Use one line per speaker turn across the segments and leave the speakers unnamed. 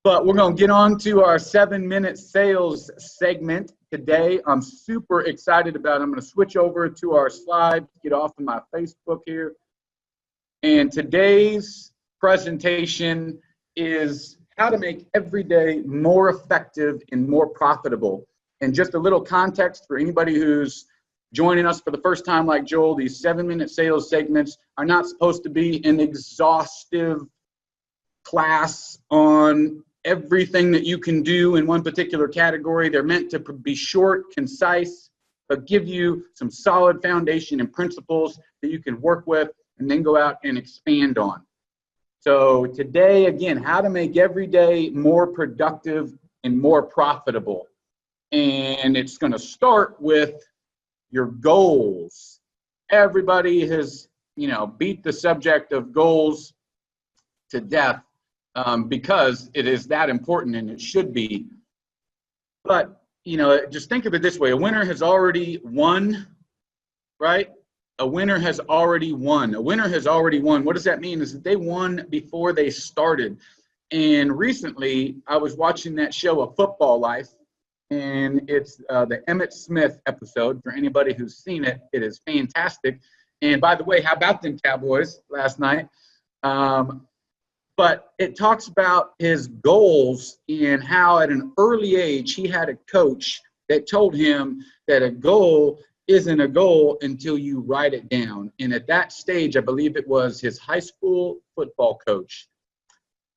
But we're going to get on to our 7-minute sales segment today. I'm super excited about it. I'm going to switch over to our slide, get off of my Facebook here. And today's presentation is how to make every day more effective and more profitable. And just a little context for anybody who's joining us for the first time like Joel, these 7-minute sales segments are not supposed to be an exhaustive class on everything that you can do in one particular category. They're meant to be short, concise, but give you some solid foundation and principles that you can work with and then go out and expand on. So today, again, how to make every day more productive and more profitable. And it's going to start with your goals. Everybody has, beat the subject of goals to death. Because it is that important, and it should be. But, just think of it this way. A winner has already won, right? A winner has already won. A winner has already won. What does that mean? Is that they won before they started. And recently, I was watching that show, A Football Life, and it's the Emmitt Smith episode. For anybody who's seen it, it is fantastic. And by the way, how about them Cowboys last night? But it talks about his goals and how at an early age he had a coach that told him that a goal isn't a goal until you write it down. And at that stage, I believe it was his high school football coach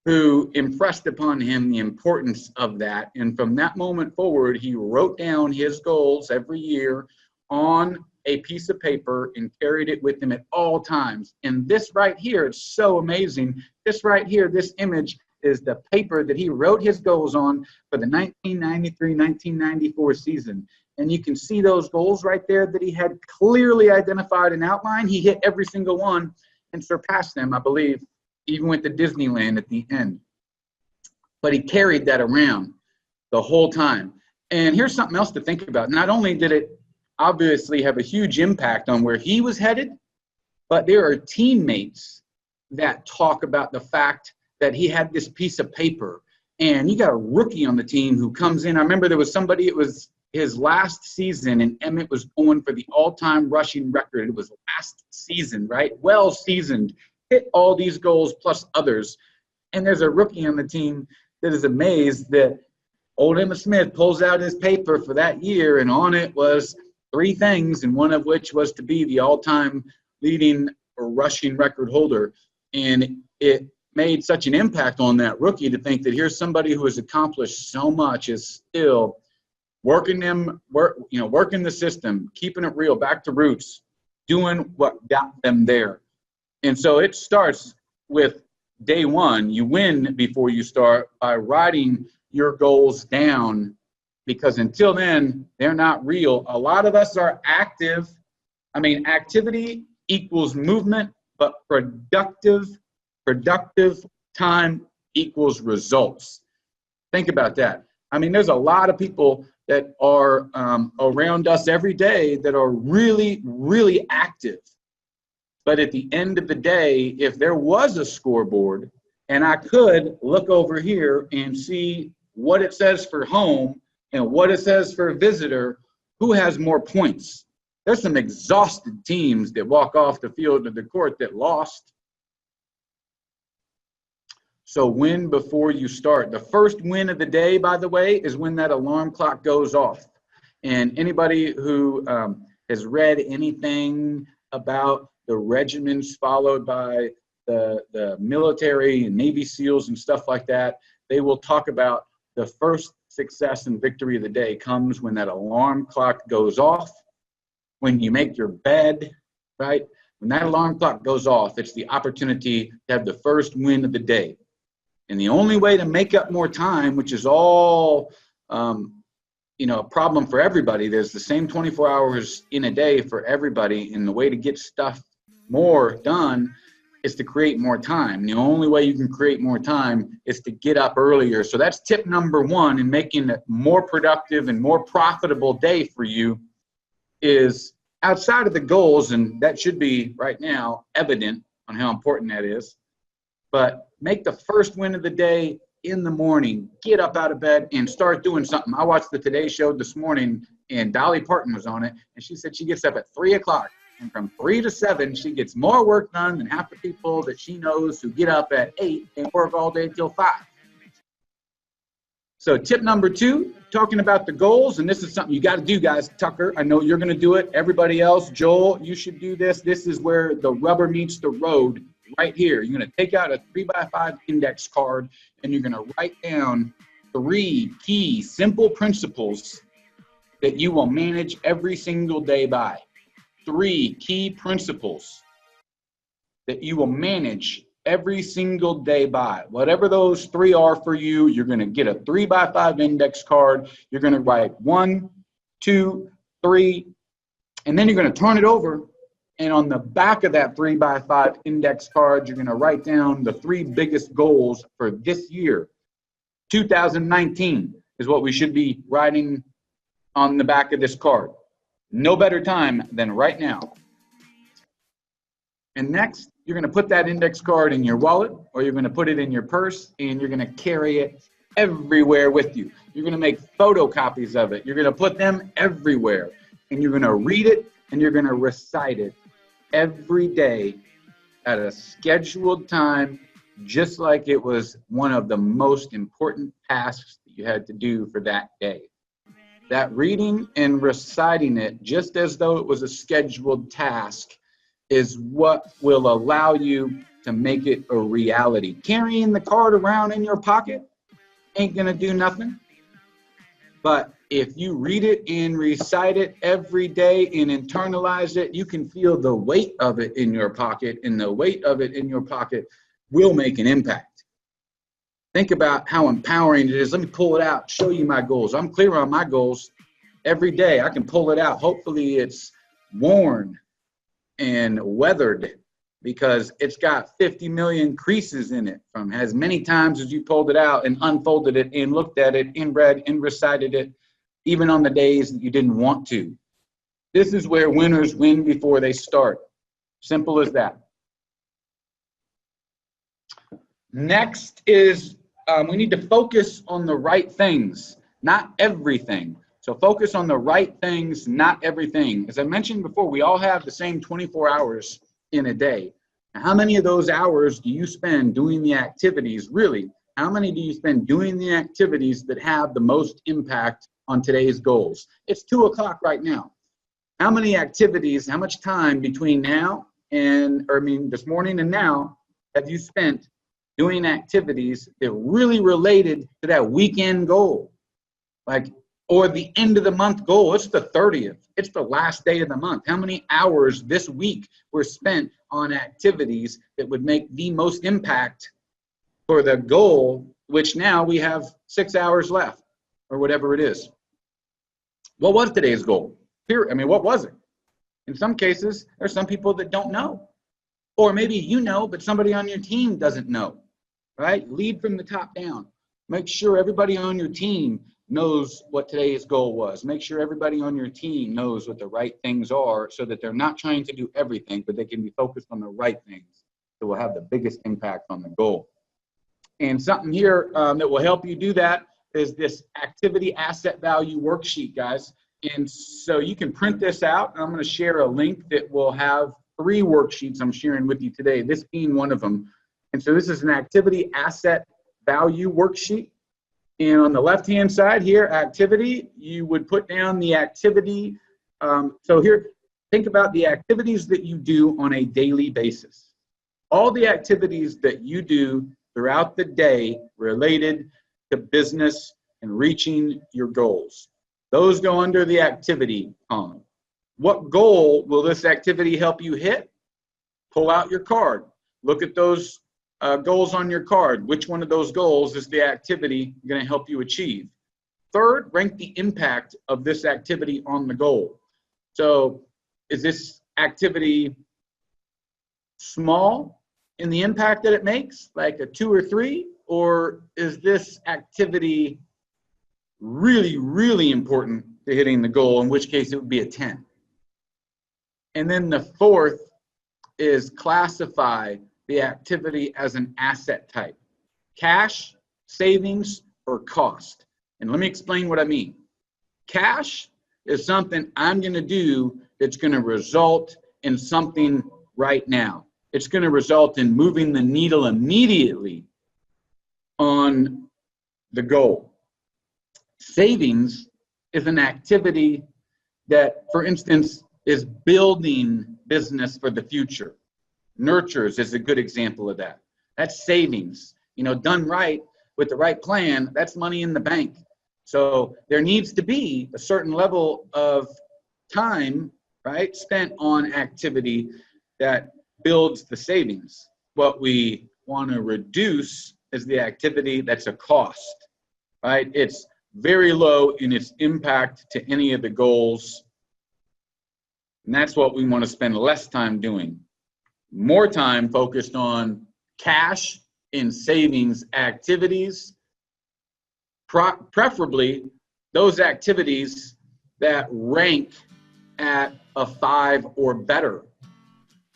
who impressed upon him the importance of that. And from that moment forward, he wrote down his goals every year on a piece of paper and carried it with him at all times. And this right here, it's so amazing. This right here, this image is the paper that he wrote his goals on for the 1993-1994 season. And you can see those goals right there that he had clearly identified and outlined. He hit every single one and surpassed them, I believe, even went to Disneyland at the end. But he carried that around the whole time. And here's something else to think about. Not only did it obviously have a huge impact on where he was headed, but there are teammates that talk about the fact that he had this piece of paper, and you got a rookie on the team who comes in. I remember there was somebody, it was his last season, and Emmitt was going for the all-time rushing record. It was last season, right? Well seasoned, hit all these goals plus others. And there's a rookie on the team that is amazed that old Emmitt Smith pulls out his paper for that year, and on it was 3 things, and one of which was to be the all-time leading or rushing record holder. And it made such an impact on that rookie to think that here's somebody who has accomplished so much, is still working the system, keeping it real, back to roots, doing what got them there. And so it starts with day one. You win before you start by writing your goals down, because until then, they're not real. A lot of us are active. Activity equals movement, but productive time equals results. Think about that. There's a lot of people that are around us every day that are really, really active. But at the end of the day, if there was a scoreboard and I could look over here and see what it says for home and what it says for a visitor, who has more points? There's some exhausted teams that walk off the field of the court that lost. So win before you start. The first win of the day, by the way, is when that alarm clock goes off. And anybody who has read anything about the regiments followed by the military and Navy SEALs and stuff like that, they will talk about the first success and victory of the day comes when that alarm clock goes off, when you make your bed, right? When that alarm clock goes off, it's the opportunity to have the first win of the day. And the only way to make up more time, which is all, a problem for everybody, there's the same 24 hours in a day for everybody, and the way to get stuff more done is to create more time. The only way you can create more time is to get up earlier. So that's tip number 1 in making a more productive and more profitable day for you, is outside of the goals, and that should be right now evident on how important that is, but make the first win of the day in the morning, get up out of bed and start doing something. I watched the Today Show this morning and Dolly Parton was on it, and she said she gets up at 3 o'clock. And from 3 to 7, she gets more work done than half the people that she knows who get up at 8 and work all day till 5. So tip number 2, talking about the goals, and this is something you got to do, guys. Tucker, I know you're going to do it. Everybody else, Joel, you should do this. This is where the rubber meets the road right here. You're going to take out a 3x5 index card, and you're going to write down 3 key simple principles that you will manage every single day by. 3 key principles that you will manage every single day by. Whatever those 3 are for you, you're going to get a 3x5 index card. You're going to write 1, 2, 3, and then you're going to turn it over. And on the back of that 3x5 index card, you're going to write down the 3 biggest goals for this year. 2019 is what we should be writing on the back of this card. No better time than right now. And next, you're going to put that index card in your wallet, or you're going to put it in your purse, and you're going to carry it everywhere with you. You're going to make photocopies of it. You're going to put them everywhere, and you're going to read it, and you're going to recite it every day at a scheduled time, just like it was one of the most important tasks that you had to do for that day. That reading and reciting it, just as though it was a scheduled task, is what will allow you to make it a reality. Carrying the card around in your pocket ain't gonna do nothing. But if you read it and recite it every day and internalize it, you can feel the weight of it in your pocket, and the weight of it in your pocket will make an impact. Think about how empowering it is. Let me pull it out, show you my goals. I'm clear on my goals every day. I can pull it out. Hopefully it's worn and weathered because it's got 50 million creases in it from as many times as you pulled it out and unfolded it and looked at it and read and recited it, even on the days that you didn't want to. This is where winners win before they start. Simple as that. Next is we need to focus on the right things, not everything. So focus on the right things, not everything. As I mentioned before, we all have the same 24 hours in a day. Now, how many of those hours do you spend doing the activities, really? How many do you spend doing the activities that have the most impact on today's goals? It's 2 o'clock right now. How many activities, how much time between now and, this morning and now, have you spent doing activities that really related to that weekend goal? Or the end of the month goal. It's the 30th. It's the last day of the month. How many hours this week were spent on activities that would make the most impact for the goal, which now we have 6 hours left, or whatever it is? What was today's goal? What was it? In some cases, there's some people that don't know. Or maybe you know, but somebody on your team doesn't know, right? Lead from the top down. Make sure everybody on your team knows what today's goal was. Make sure everybody on your team knows what the right things are so that they're not trying to do everything, but they can be focused on the right things that will have the biggest impact on the goal. And something here that will help you do that is this activity asset value worksheet, guys. And so you can print this out. I'm going to share a link that will have 3 worksheets I'm sharing with you today, this being one of them. And so this is an activity asset value worksheet. And on the left-hand side here, activity, you would put down the activity. So here, think about the activities that you do on a daily basis. All the activities that you do throughout the day related to business and reaching your goals. Those go under the activity column. What goal will this activity help you hit? Pull out your card. Look at those goals on your card. Which one of those goals is the activity going to help you achieve? Third, rank the impact of this activity on the goal. So is this activity small in the impact that it makes, like a 2 or 3? Or is this activity really, really important to hitting the goal, in which case it would be a 10? And then the fourth is classify the activity as an asset type. Cash, savings, or cost. And let me explain what I mean. Cash is something I'm going to do that's going to result in something right now. It's going to result in moving the needle immediately on the goal. Savings is an activity that, for instance, is building business for the future. Nurtures is a good example of that. That's savings. You know, done right with the right plan, that's money in the bank. So there needs to be a certain level of time, right, spent on activity that builds the savings. What we want to reduce is the activity that's a cost, right? It's very low in its impact to any of the goals. And that's what we want to spend less time doing. More time focused on cash and savings activities, preferably those activities that rank at a 5 or better.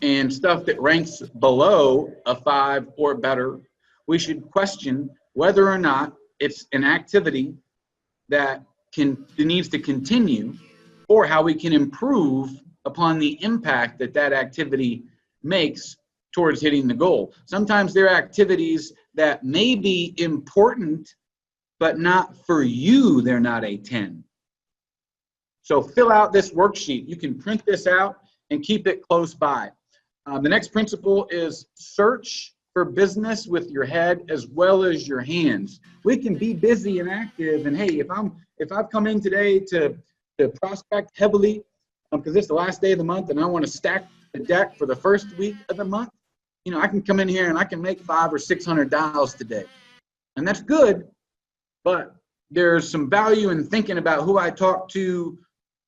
And stuff that ranks below a 5 or better, we should question whether or not it's an activity that needs to continue, or how we can improve upon the impact that that activity makes towards hitting the goal. Sometimes there are activities that may be important, but not for you, they're not a 10. So fill out this worksheet. You can print this out and keep it close by. The next principle is search for business with your head as well as your hands. We can be busy and active, and hey, if I've come in today to prospect heavily, because it's the last day of the month and I want to stack the deck for the first week of the month, you know, I can come in here and I can make $500 or $600 today. And that's good, but there's some value in thinking about who I talked to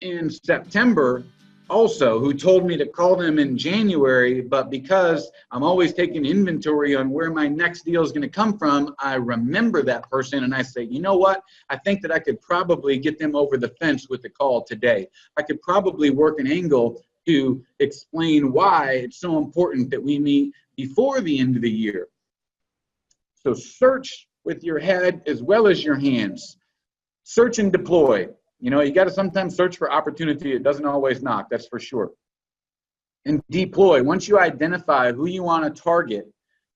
in September also, who told me to call them in January, but because I'm always taking inventory on where my next deal is going to come from, I remember that person and I say, you know what? I think that I could probably get them over the fence with the call today. I could probably work an angle to explain why it's so important that we meet before the end of the year. So search with your head as well as your hands. Search and deploy. You know, you got to sometimes search for opportunity. It doesn't always knock, that's for sure. And deploy. Once you identify who you want to target,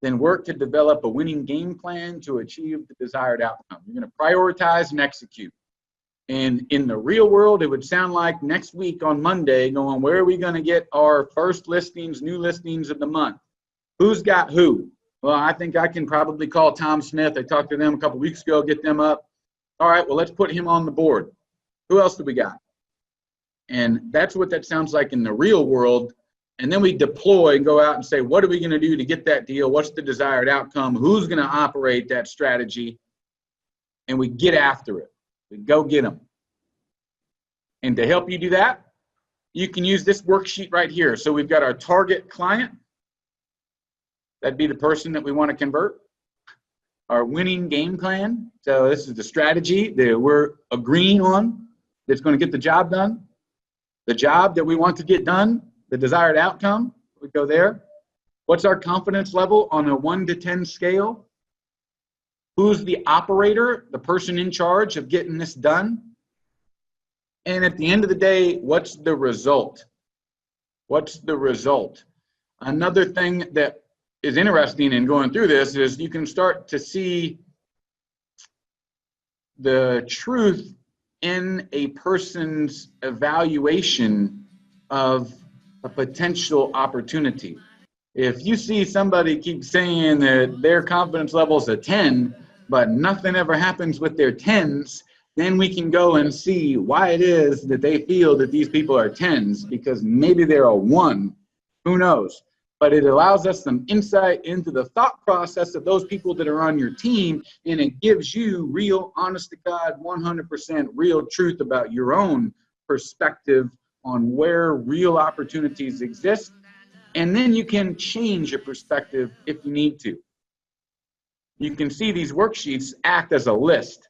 then work to develop a winning game plan to achieve the desired outcome. You're going to prioritize and execute. And in the real world, it would sound like next week on Monday, going, where are we going to get our first listings, new listings of the month? Who's got who? Well, I think I can probably call Tom Smith. I talked to them a couple weeks ago, get them up. All right, well, let's put him on the board. Who else do we got? And that's what that sounds like in the real world. And then we deploy and go out and say, what are we going to do to get that deal? What's the desired outcome? Who's going to operate that strategy? And we get after it. We go get them. And to help you do that, you can use this worksheet right here. So we've got our target client. That'd be the person that we want to convert. Our winning game plan. So this is the strategy that we're agreeing on that's going to get the job done. The job that we want to get done, the desired outcome, we go there. What's our confidence level on a 1 to 10 scale? Who's the operator, the person in charge of getting this done? And at the end of the day, what's the result? What's the result? Another thing that is interesting in going through this is you can start to see the truth in a person's evaluation of a potential opportunity. If you see somebody keep saying that their confidence level is a 10, but nothing ever happens with their 10s, then we can go and see why it is that they feel that these people are 10s, because maybe they're a 1. Who knows? But it allows us some insight into the thought process of those people that are on your team, and it gives you real, honest to God, 100% real truth about your own perspective on where real opportunities exist. And then you can change your perspective if you need to. You can see these worksheets act as a list.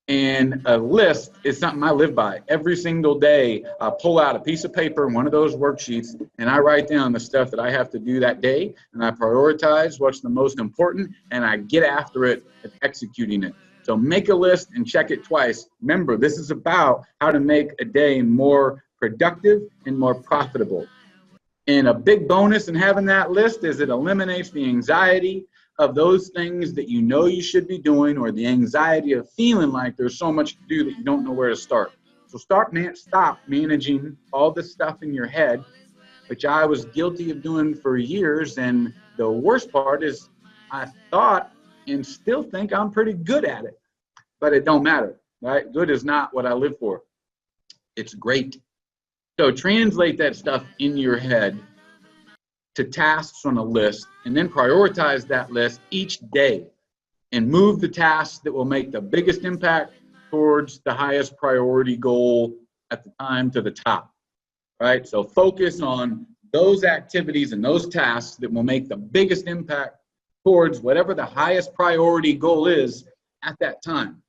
And a list is something I live by. Every single day, I pull out a piece of paper, one of those worksheets, and I write down the stuff that I have to do that day, and I prioritize what's the most important, and I get after it at executing it. So make a list and check it twice. Remember, this is about how to make a day more productive and more profitable. And a big bonus in having that list is it eliminates the anxiety of those things that you know you should be doing, or the anxiety of feeling like there's so much to do that you don't know where to start. So stop managing all this stuff in your head, which I was guilty of doing for years. And the worst part is I thought and still think I'm pretty good at it, but it don't matter, right? Good is not what I live for. It's great. So translate that stuff in your head to tasks on a list, and then prioritize that list each day and move the tasks that will make the biggest impact towards the highest priority goal at the time to the top, right? So focus on those activities and those tasks that will make the biggest impact towards whatever the highest priority goal is at that time.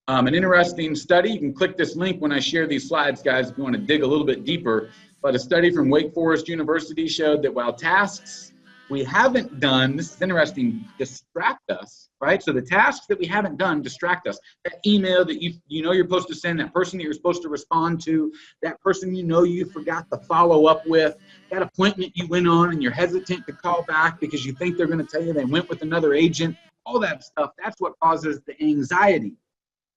An interesting study, you can click this link when I share these slides, guys, if you want to dig a little bit deeper. But a study from Wake Forest University showed that while tasks we haven't done, this is interesting, distract us, right? So the tasks that we haven't done distract us. That email that you know you're supposed to send, that person that you're supposed to respond to, that person you know you forgot to follow up with, that appointment you went on and you're hesitant to call back because you think they're going to tell you they went with another agent, all that stuff, that's what causes the anxiety.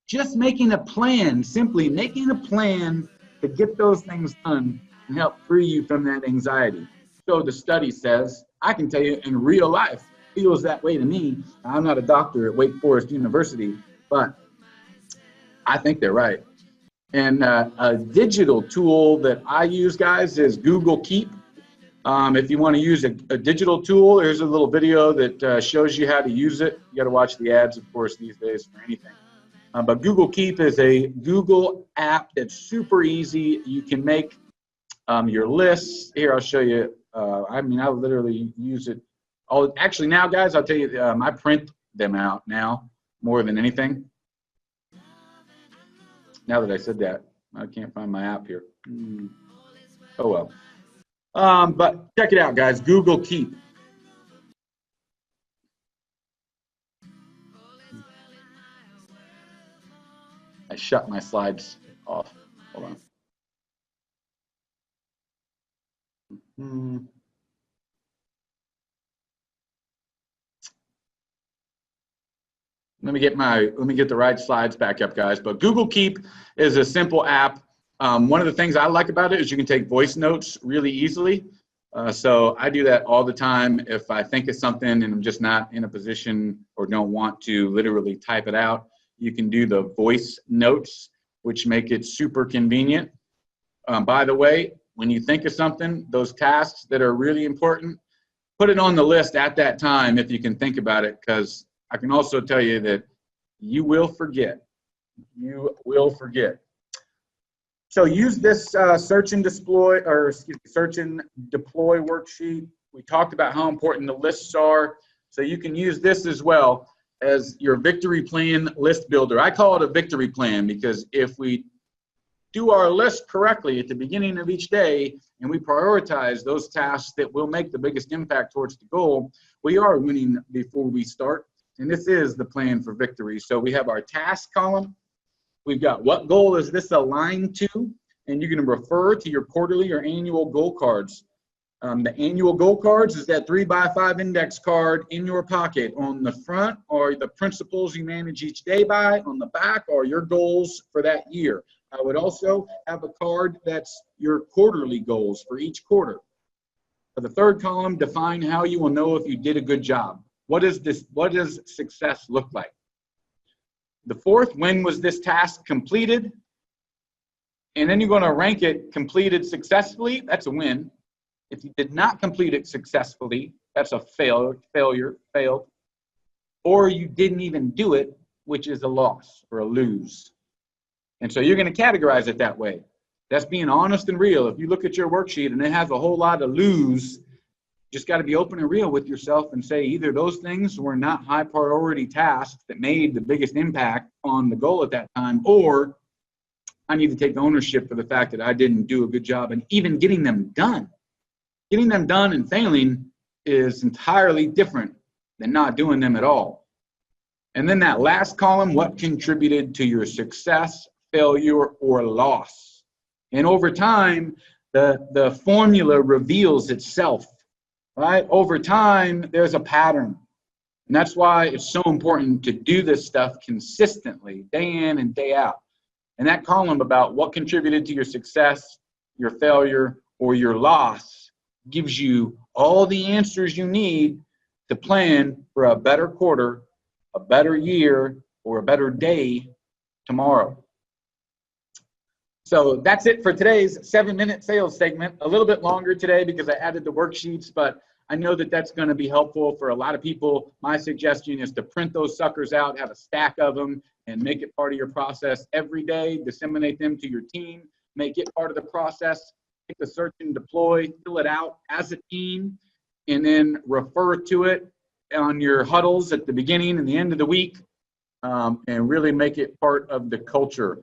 Just making a plan, simply making a plan to get those things done and help free you from that anxiety. So the study says, I can tell you in real life, feels that way to me. I'm not a doctor at Wake Forest University, but I think they're right. And a digital tool that I use, guys, is Google Keep. If you want to use a digital tool, here's a little video that shows you how to use it. You got to watch the ads, of course, these days for anything. But Google Keep is a Google app that's super easy. You can make your lists. Here, I'll show you. I literally use it. Actually, now, guys, I'll tell you, I print them out now more than anything. Now that I said that, I can't find my app here. Oh, well. But check it out, guys. Google Keep. I shut my slides off. Hold on. Let me get the right slides back up, guys. But Google Keep is a simple app. One of the things I like about it is you can take voice notes really easily. So I do that all the time. If I think of something and I'm just not in a position or don't want to literally type it out, you can do the voice notes, which make it super convenient. By the way, when you think of something, those tasks that are really important, put it on the list at that time if you can think about it, because I can also tell you that you will forget. You will forget. So use this search and deploy worksheet. We talked about how important the lists are. So you can use this as well as your victory plan list builder. I call it a victory plan because if we do our list correctly at the beginning of each day and we prioritize those tasks that will make the biggest impact towards the goal, we are winning before we start. And this is the plan for victory. So we have our task column. We've got what goal is this aligned to? And you're going to refer to your quarterly or annual goal cards. The annual goal cards is that 3x5 index card in your pocket. On the front are the principles you manage each day by. On the back are your goals for that year. I would also have a card that's your quarterly goals for each quarter. For the third column, define how you will know if you did a good job. What does success look like? The fourth, when was this task completed? And then you're going to rank it completed successfully. That's a win. If you did not complete it successfully, that's a failed. Or you didn't even do it, which is a loss or a lose. And so you're going to categorize it that way. That's being honest and real. If you look at your worksheet and it has a whole lot of lose, Just got to be open and real with yourself and say either those things were not high priority tasks that made the biggest impact on the goal at that time, or I need to take ownership for the fact that I didn't do a good job in even getting them done. Getting them done and failing is entirely different than not doing them at all. And then that last column, what contributed to your success, failure, or loss? And over time, the formula reveals itself, right? Over time, there's a pattern. And that's why it's so important to do this stuff consistently, day in and day out. And that column about what contributed to your success, your failure, or your loss gives you all the answers you need to plan for a better quarter, a better year, or a better day tomorrow. So that's it for today's 7-minute sales segment. A little bit longer today because I added the worksheets, but I know that that's going to be helpful for a lot of people. My suggestion is to print those suckers out, have a stack of them, and make it part of your process every day. Disseminate them to your team. Make it part of the process. Take the search and deploy, fill it out as a team, and then refer to it on your huddles at the beginning and the end of the week, and really make it part of the culture.